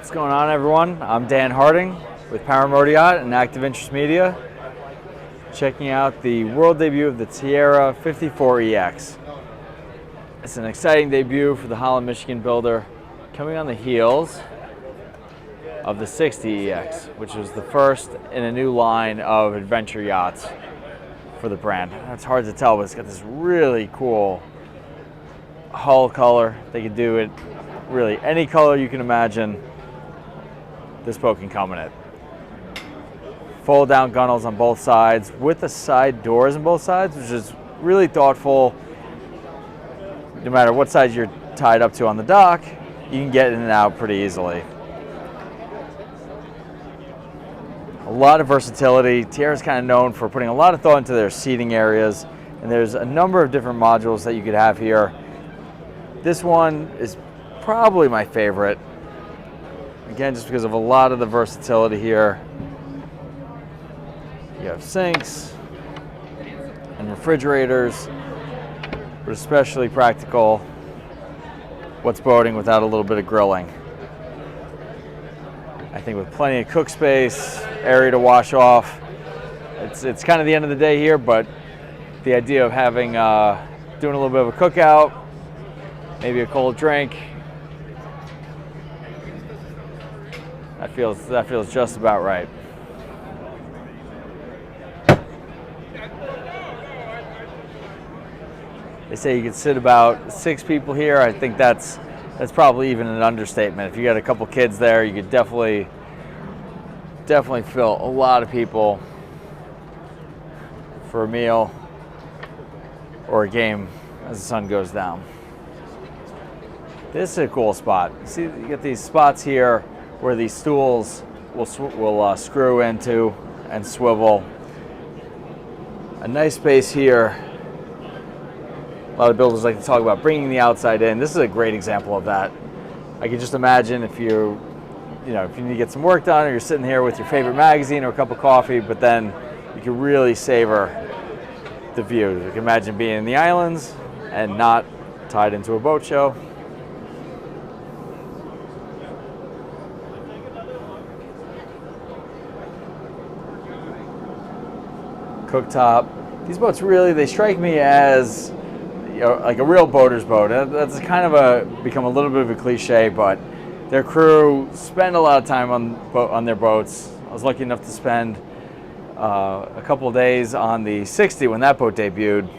What's going on, everyone? I'm Dan Harding with Paramount Yacht and Active Interest Media, checking out the world debut of the Tiara 54EX. It's an exciting debut for the Holland, Michigan builder, coming on the heels of the 60EX, which was the first in a new line of adventure yachts for the brand. It's hard to tell, but it's got this really cool hull color. They could do it really any color you can imagine. This boat can come in it. Fold down gunnels on both sides with the side doors on both sides, which is really thoughtful. No matter what side you're tied up to on the dock, you can get in and out pretty easily. A lot of versatility. Tiara's kind of known for putting a lot of thought into their seating areas, and there's a number of different modules that you could have here. This one is probably my favorite. Again, just because of a lot of the versatility here. You have sinks and refrigerators, but especially practical. What's boating without a little bit of grilling? I think with plenty of cook space, area to wash off. It's kind of the end of the day here, but the idea of having doing a little bit of a cookout, maybe a cold drink, that feels just about right. They say you could sit about 6 people here. I think that's probably even an understatement. If you got a couple kids there, you could definitely fill a lot of people for a meal or a game as the sun goes down. This is a cool spot. See, you get these spots here where these stools will screw into and swivel. A nice space here. A lot of builders like to talk about bringing the outside in. This is a great example of that. I can just imagine if you need to get some work done, or you're sitting here with your favorite magazine or a cup of coffee, but then you can really savor the view. You can imagine being in the islands and not tied into a boat show. Cooktop. These boats really, they strike me as like a real boater's boat. That's kind of become a little bit of a cliche, but their crew spend a lot of time on their boats. I was lucky enough to spend a couple of days on the 60 when that boat debuted,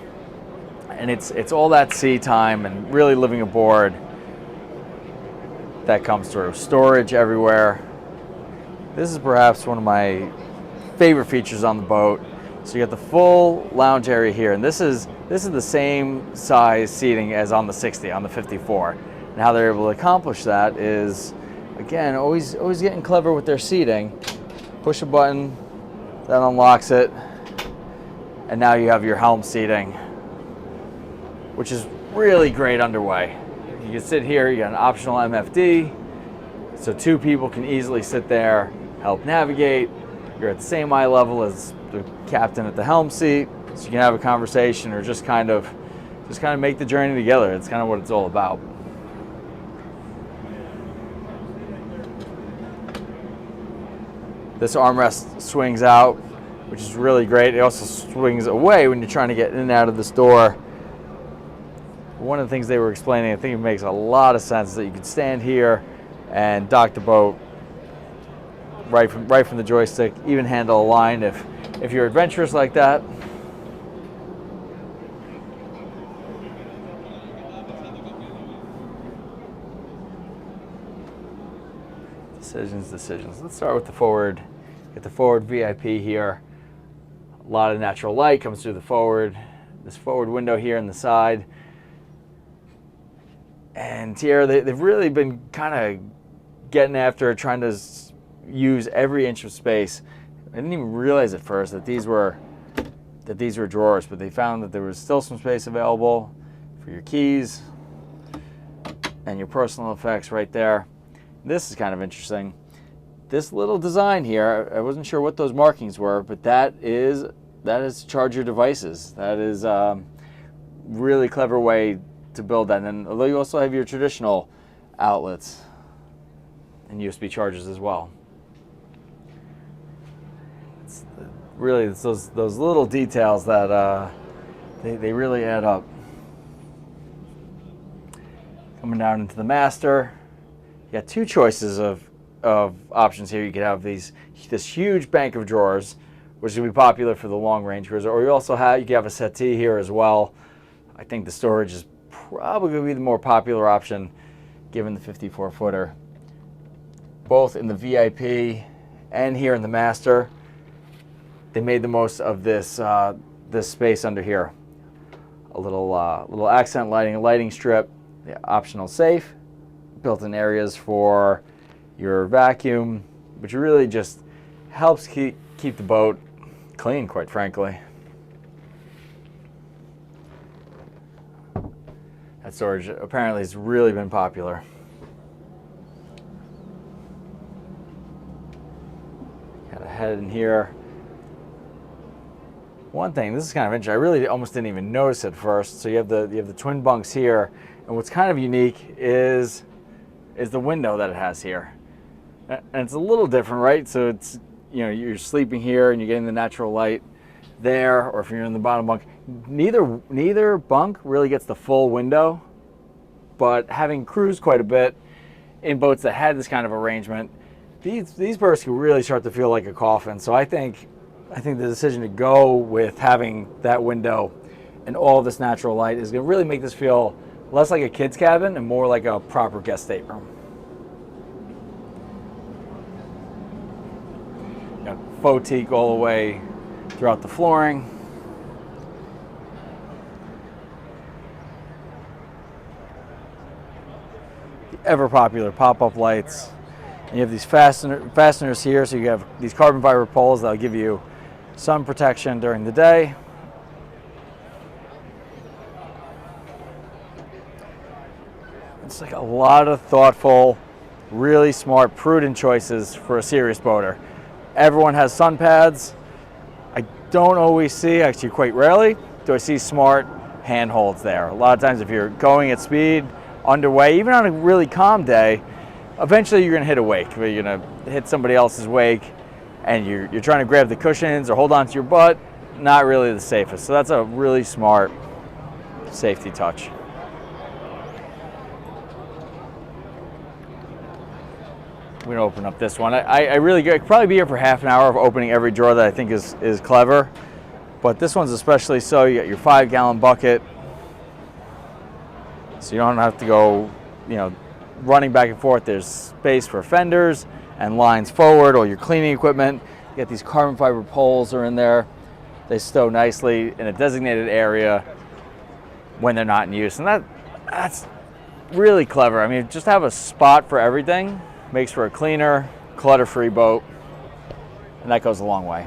and it's all that sea time and really living aboard that comes through. Storage everywhere. This is perhaps one of my favorite features on the boat. So you got the full lounge area here, and this is the same size seating as on the 60, on the 54. And how they're able to accomplish that is, again, always getting clever with their seating. Push a button, that unlocks it, and now you have your Helm seating, which is really great underway. You can sit here, you got an optional MFD, so 2 people can easily sit there, help navigate. You're at the same eye level as the captain at the helm seat, so you can have a conversation or just kind of make the journey together. It's kind of what it's all about. This armrest swings out, which is really great. It also swings away when you're trying to get in and out of this door. One of the things they were explaining, I think it makes a lot of sense, that you could stand here and dock the boat right from the joystick, even handle a line if you're adventurous like that. Decisions. Let's start with the forward. Get the forward VIP here. A lot of natural light comes through this forward window here in the side. And Tiara, they've really been kind of getting after trying to use every inch of space. I didn't even realize at first that these were drawers, but they found that there was still some space available for your keys and your personal effects right there. This is kind of interesting. This little design here, I wasn't sure what those markings were, but that is to charge your devices. That is really clever way to build that. And although you also have your traditional outlets, and USB chargers as well. It's those little details that they really add up. Coming down into the master, you got two choices of options here. You could have this huge bank of drawers, which is going to be popular for the long range cruiser, or you can have a settee here as well. I think the storage is probably going to be the more popular option given the 54-footer. Both in the VIP and here in the master, they made the most of this this space under here. A little accent lighting strip, the optional safe, built-in areas for your vacuum, which really just helps keep the boat clean, quite frankly. That storage apparently has really been popular. Got a head in here. One thing, this is kind of interesting, I really almost didn't even notice at first. So you have the twin bunks here, and what's kind of unique is the window that it has here. And it's a little different, right? So it's, you're sleeping here and you're getting the natural light there, or if you're in the bottom bunk. Neither bunk really gets the full window, but having cruised quite a bit in boats that had this kind of arrangement, these berths can really start to feel like a coffin. So I think the decision to go with having that window and all of this natural light is going to really make this feel less like a kid's cabin and more like a proper guest stateroom. Got faux teak all the way throughout the flooring. The ever popular pop-up lights. And you have these fasteners here, so you have these carbon fiber poles that'll give you sun protection during the day. It's like a lot of thoughtful, really smart, prudent choices for a serious boater. Everyone has sun pads. I don't always see, actually quite rarely, do I see smart handholds there. A lot of times if you're going at speed, underway, even on a really calm day, eventually you're going to hit a wake. You're going to hit somebody else's wake, and you're trying to grab the cushions or hold on to your butt. Not really the safest. So that's a really smart safety touch. We're going to open up this one. I really I could probably be here for half an hour of opening every drawer that I think is clever. But this one's especially so. You got your 5-gallon bucket, so you don't have to go, running back and forth. There's space for fenders and lines forward, all your cleaning equipment. You got these carbon fiber poles are in there. They stow nicely in a designated area when they're not in use. And that's really clever. I mean, just have a spot for everything makes for a cleaner, clutter-free boat, and that goes a long way.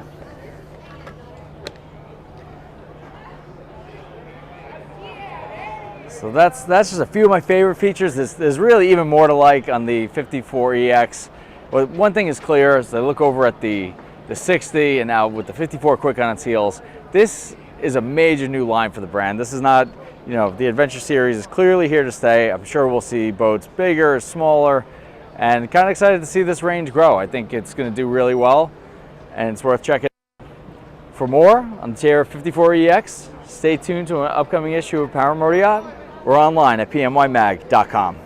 So that's just a few of my favorite features. There's really even more to like on the 54EX. But one thing is clear as I look over at the 60 and now with the 54 quick on its heels, this is a major new line for the brand. This is not, the Adventure Series is clearly here to stay. I'm sure we'll see boats bigger, smaller, and kind of excited to see this range grow. I think it's going to do really well, and it's worth checking out. For more on the Tiara 54EX, stay tuned to an upcoming issue of Power Motor Yacht. We're online at pmymag.com.